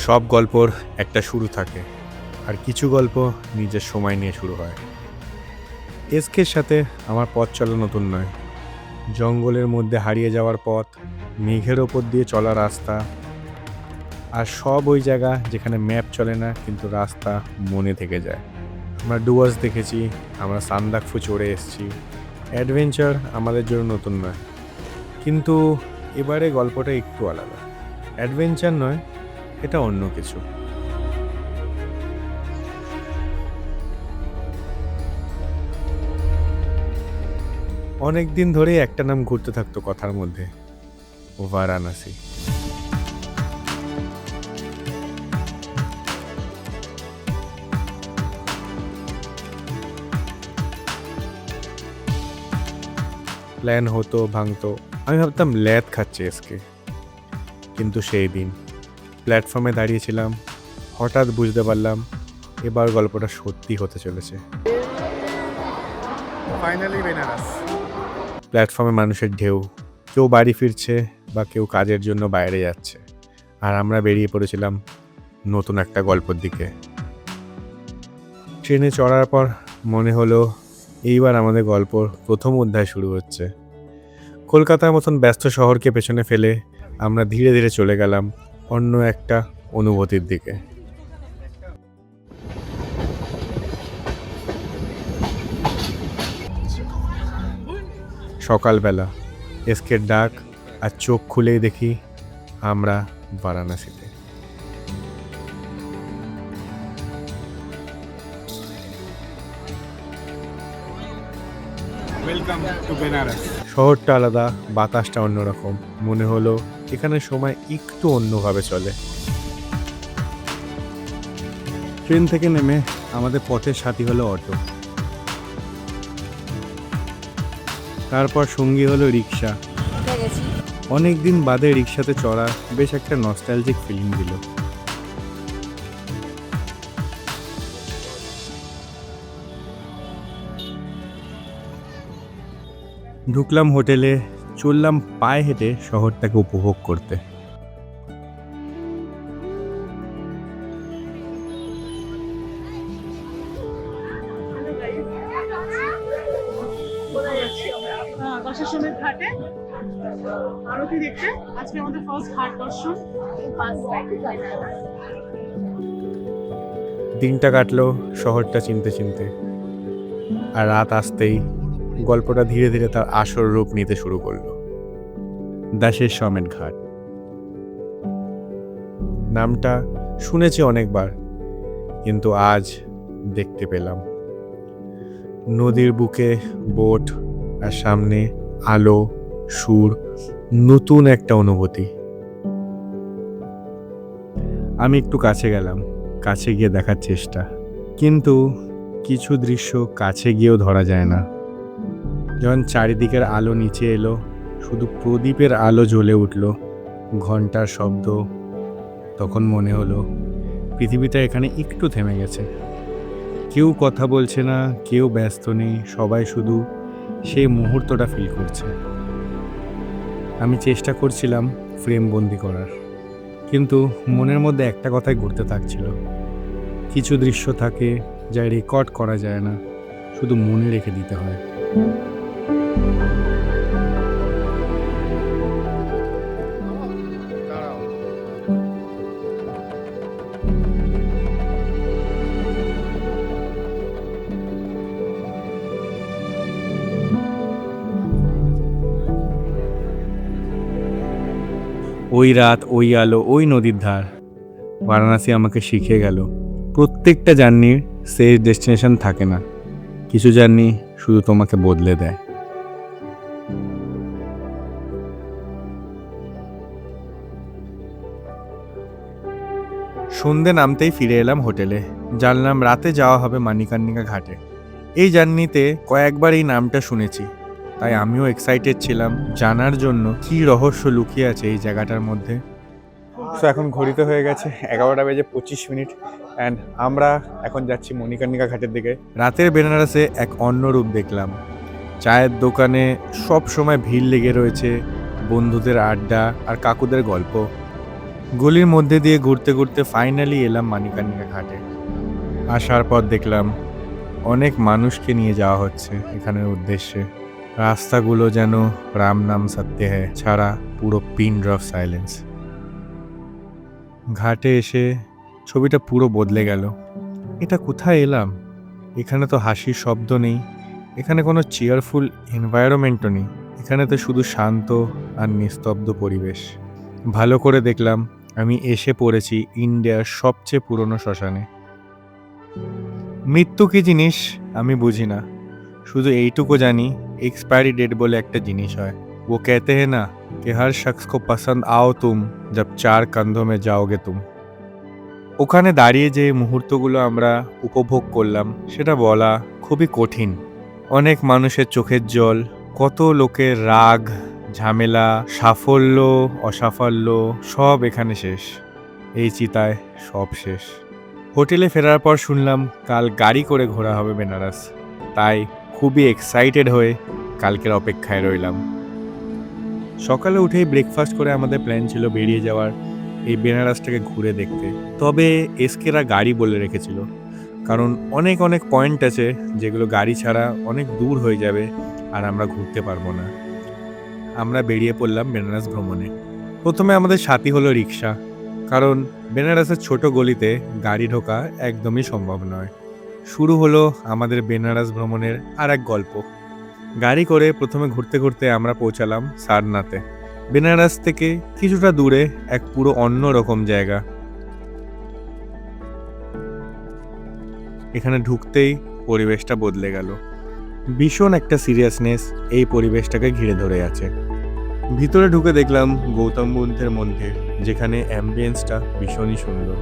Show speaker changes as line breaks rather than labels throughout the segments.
সব গল্পর একটা শুরু থাকে, আর কিছু গল্প নিজের সময় নিয়ে শুরু হয়। এসকের সাথে আমার পথ চলা নতুন নয়। জঙ্গলের মধ্যে হারিয়ে যাওয়ার পথ, মেঘের ওপর দিয়ে চলা রাস্তা, আর সব ওই জায়গা যেখানে ম্যাপ চলে না কিন্তু রাস্তা মনে থেকে যায়। আমরা ডুয়ার্স দেখেছি, আমরা সান্দাকফু চড়ে এসেছি। অ্যাডভেঞ্চার আমাদের জন্য নতুন নয়, কিন্তু এবারে গল্পটা একটু আলাদা। অ্যাডভেঞ্চার নয়, এটা অন্য কিছু। অনেক দিন ধরেই একটা নাম ঘুরতে থাকতো কথার মধ্যে, বারাণসী। প্ল্যান হতো, ভাঙতো। আমি ভাবতাম ল্যাদ খাচ্ছে এসকে, কিন্তু সেই দিন প্ল্যাটফর্মে দাঁড়িয়েছিলাম, হঠাৎ বুঝতে পারলাম এবার গল্পটা সত্যি হতে চলেছে।
ফাইনালি বেনারস।
প্ল্যাটফর্মে মানুষের ঢেউ, কেউ বাড়ি ফিরছে বা কেউ কাজের জন্য বাইরে যাচ্ছে, আর আমরা বেরিয়ে পড়েছিলাম নতুন একটা গল্পের দিকে। ট্রেনে চড়ার পর মনে হলো এইবার আমাদের গল্পর প্রথম অধ্যায় শুরু হচ্ছে। কলকাতার মতন ব্যস্ত শহরকে পেছনে ফেলে আমরা ধীরে ধীরে চলে গেলাম অন্য একটা অনুভূতির দিকে। সকালবেলা এসকের ডাক, আর চোখ খুলেই দেখি আমরা বারাণসীতে।
Welcome to Benaras.
শহরটা আলাদা, বাতাসটা অন্যরকম। মনে হলো এখানে সময় একটু অন্যভাবে চলে। ট্রেন থেকে নেমে আমাদের পথের সাথী হলো অটো, তারপর সঙ্গী হলো রিক্সা। অনেক দিন বাদে রিক্সাতে চড়া বেশ একটা নস্টালজিক ফিলিং দিল। ঢুকলাম হোটেলে, চললাম পায়ে হেঁটে শহরটাকে উপভোগ করতে।
দশাশ্বমেধ ঘাটে আরতি দেখতে আজকে আমাদের ফার্স্ট ঘাট দর্শন।
দিনটা কাটলো শহরটা চিনতে চিনতে, আর রাত আসতেই গল্পটা ধীরে ধীরে তার আসল রূপ নিতে শুরু করলো। দশাশ্বমেধ ঘাট নামটা শুনেছি অনেকবার, কিন্তু আজ দেখতে পেলাম। নদীর বুকে বোট, আর সামনে আলো, সুর, নতুন একটা অনুভূতি। আমি একটু কাছে গেলাম, কাছে গিয়ে দেখার চেষ্টা, কিন্তু কিছু দৃশ্য কাছে গিয়েও ধরা যায় না। যখন চারিদিকের আলো নিচে এলো, শুধু প্রদীপের আলো জ্বলে উঠল, ঘন্টার শব্দ, তখন মনে হলো পৃথিবীটা এখানে একটু থেমে গেছে। কেউ কথা বলছে না, কেউ ব্যস্ত নেই, সবাই শুধু সেই মুহূর্তটা ফিল করছে। আমি চেষ্টা করছিলাম ফ্রেম বন্দি করার, কিন্তু মনের মধ্যে একটা কথাই ঘুরতে থাকছিল। কিছু দৃশ্য থাকে যা রেকর্ড করা যায় না, শুধু মনে রেখে দিতে হয়। ওই রাত, ওই আলো, ওই নদীর ধার, বারাণসী আমাকে শিখিয়ে গেল প্রত্যেকটা জার্নির শেষ ডেস্টিনেশন থাকে না। কিছু জার্নি শুধু তোমাকে বদলে দেয়। সন্ধে নামতেই ফিরে এলাম হোটেলে। জানলাম রাতে যাওয়া হবে মানিকর্ণিকা ঘাটে। এই জার্নিতে কয়েকবার এই নামটা শুনেছি, তাই আমিও এক্সাইটেড ছিলাম জানার জন্য কি রহস্য লুকিয়ে আছে এই জায়গাটার মধ্যে। সো এখন ঘড়িতে হয়ে গেছে 11:25, অ্যান্ড আমরা এখন যাচ্ছি মণিকর্ণিকা ঘাটের দিকে। রাতের বেনারসে এক অন্য রূপ দেখলাম। চায়ের দোকানে সব সময় ভিড় লেগে রয়েছে, বন্ধুদের আড্ডা আর কাকুদের গল্প। গলির মধ্যে দিয়ে ঘুরতে ঘুরতে ফাইনালি এলাম মানিকার্নিকা ঘাটে। আসার পর দেখলাম অনেক মানুষকে নিয়ে যাওয়া হচ্ছে এখানের উদ্দেশ্যে। রাস্তাগুলো যেন রাম নাম সত্য হ্যায় ছাড়া পুরো পিন ড্রপ সাইলেন্স। ঘাটে এসে ছবিটা পুরো বদলে গেল। এটা কোথায় এলাম? এখানে তো হাসির শব্দ নেই, এখানে কোনো চেয়ারফুল এনভায়রনমেন্টও নেই, এখানে তো শুধু শান্ত আর নিস্তব্ধ পরিবেশ। ভালো করে দেখলাম আমি এসে পড়েছি ইন্ডিয়ার সবচেয়ে পুরনো শ্মশানে। মৃত্যু কি জিনিস আমি বুঝি না, শুধু এইটুকু জানি এক্সপায়ারি ডেট বলে একটা জিনিস হয়। वो कहते हैं ना कि हर शख्स को पसंद आओ तुम जब चार कंधों में जाओगे तुम। ওখানে দাঁড়িয়ে যে মুহূর্তগুলো আমরা উপভোগ করলাম সেটা বলা খুবই কঠিন। অনেক মানুষের চোখের জল, কত লোকের রাগ, ঝামেলা, সাফল্য, অসাফল্য সব এখানে শেষ। এই চিতায় সব শেষ। হোটেলে ফেরার পর শুনলাম কাল গাড়ি করে ঘোরা হবে বেনারস, তাই খুবই এক্সাইটেড হয়ে কালকের অপেক্ষায় রইলাম। সকালে উঠেই ব্রেকফাস্ট করে আমাদের প্ল্যান ছিল বেরিয়ে যাওয়ার এই বেনারসটাকে ঘুরে দেখতে। তবে এসকেরা গাড়ি বলে রেখেছিল, কারণ অনেক অনেক পয়েন্ট আছে যেগুলো গাড়ি ছাড়া অনেক দূর হয়ে যাবে আর আমরা ঘুরতে পারবো না। আমরা বেরিয়ে পড়লাম বেনারস ভ্রমণে। প্রথমে আমাদের সাথী হলো রিক্সা, কারণ বেনারসের ছোট গলিতে গাড়ি ঢোকা একদমই সম্ভব নয়। শুরু হলো আমাদের বেনারস ভ্রমণের আর এক গল্প। গাড়ি করে প্রথমে ঘুরতে ঘুরতে আমরা পৌঁছালাম সারনাথে। বেনারস থেকে কিছুটা দূরে এক পুরো অন্য রকম জায়গা। এখানে ঢুকতেই পরিবেশটা বদলে গেল। ভীষণ একটা সিরিয়াসনেস এই পরিবেশটাকে ঘিরে ধরে আছে। ভিতরে ঢুকে দেখলাম গৌতম বুদ্ধের মন্দির, যেখানে অ্যাম্বিয়েন্সটা ভীষণই সুন্দর।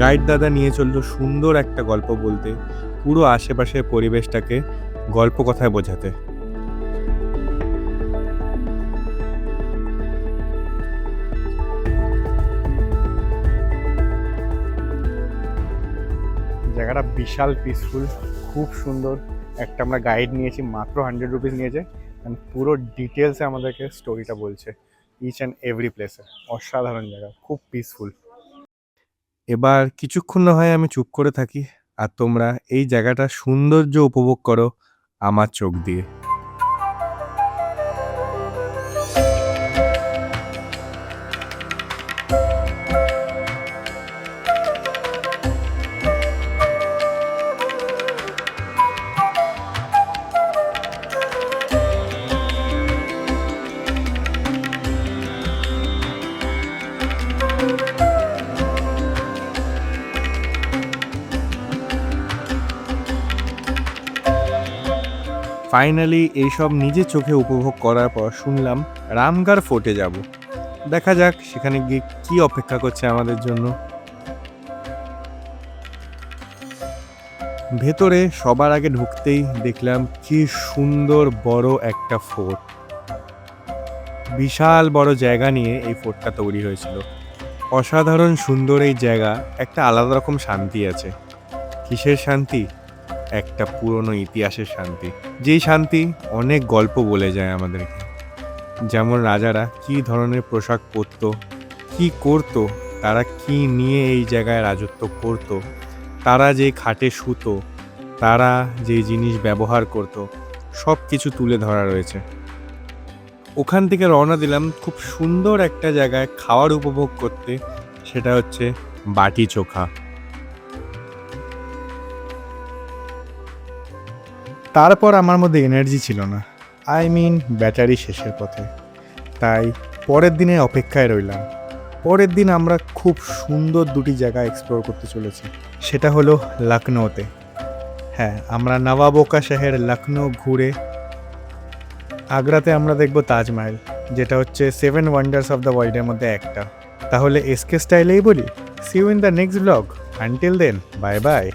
গাইড দাদা নিয়ে চললো সুন্দর একটা গল্প বলতে, পুরো আশেপাশের পরিবেশটাকে গল্প কথায় বোঝাতে। জায়গাটা বিশাল পিসফুল, খুব সুন্দর। একটা আমরা গাইড নিয়েছি, মাত্র 100 রুপিস নিয়েছে, পুরো ডিটেলসে আমাদেরকে স্টোরিটা বলছে ইচ অ্যান্ড এভরি প্লেসে। অসাধারণ জায়গা, খুব পিসফুল। এবার কিছুক্ষণ না হয় আমি চুপ করে থাকি আর তোমরা এই জায়গাটা সৌন্দর্য উপভোগ করো আমার চোখ দিয়ে। ফাইনালি এইসব নিজের চোখে উপভোগ করার পর শুনলাম রামগড় ফোর্টে যাব। দেখা যাক সেখানে গিয়ে কি অপেক্ষা করছে আমাদের জন্য। ভেতরে সবার আগে ঢুকতেই দেখলাম কি সুন্দর বড় একটা ফোর্ট। বিশাল বড় জায়গা নিয়ে এই ফোর্টটা তৈরি হয়েছিল। অসাধারণ সুন্দর এই জায়গা, একটা আলাদা রকম শান্তি আছে। কিসের শান্তি? একটা পুরনো ইতিহাসের শান্তি, যেই শান্তি অনেক গল্প বলে যায় আমাদেরকে। যেমন রাজারা কি ধরনের পোশাক পরতো, কি করতো, তারা কি নিয়ে এই জায়গায় রাজত্ব করতো, তারা যে খাটে শুতো, তারা যে জিনিস ব্যবহার করতো, সব কিছু তুলে ধরা রয়েছে। ওখান থেকে রওনা দিলাম খুব সুন্দর একটা জায়গায় খাওয়ার উপভোগ করতে, সেটা হচ্ছে বাটি চোখা। তারপর আমার মধ্যে এনার্জি ছিল না, ব্যাটারি শেষের পথে। তাই পরের দিনে অপেক্ষায় রইলাম। পরের দিন আমরা খুব সুন্দর দুটি জায়গা এক্সপ্লোর করতে চলেছি, সেটা হলো লখনৌতে। হ্যাঁ, আমরা নবাবকা শহর লখনৌ ঘুরে আগ্রাতে আমরা দেখব তাজমহল, যেটা হচ্ছে 7 ওয়ান্ডার্স অফ দ্য ওয়ার্ল্ডের মধ্যে একটা। তাহলে এসকে স্টাইলেই বলি, see you in the next blog. Until then, bye by.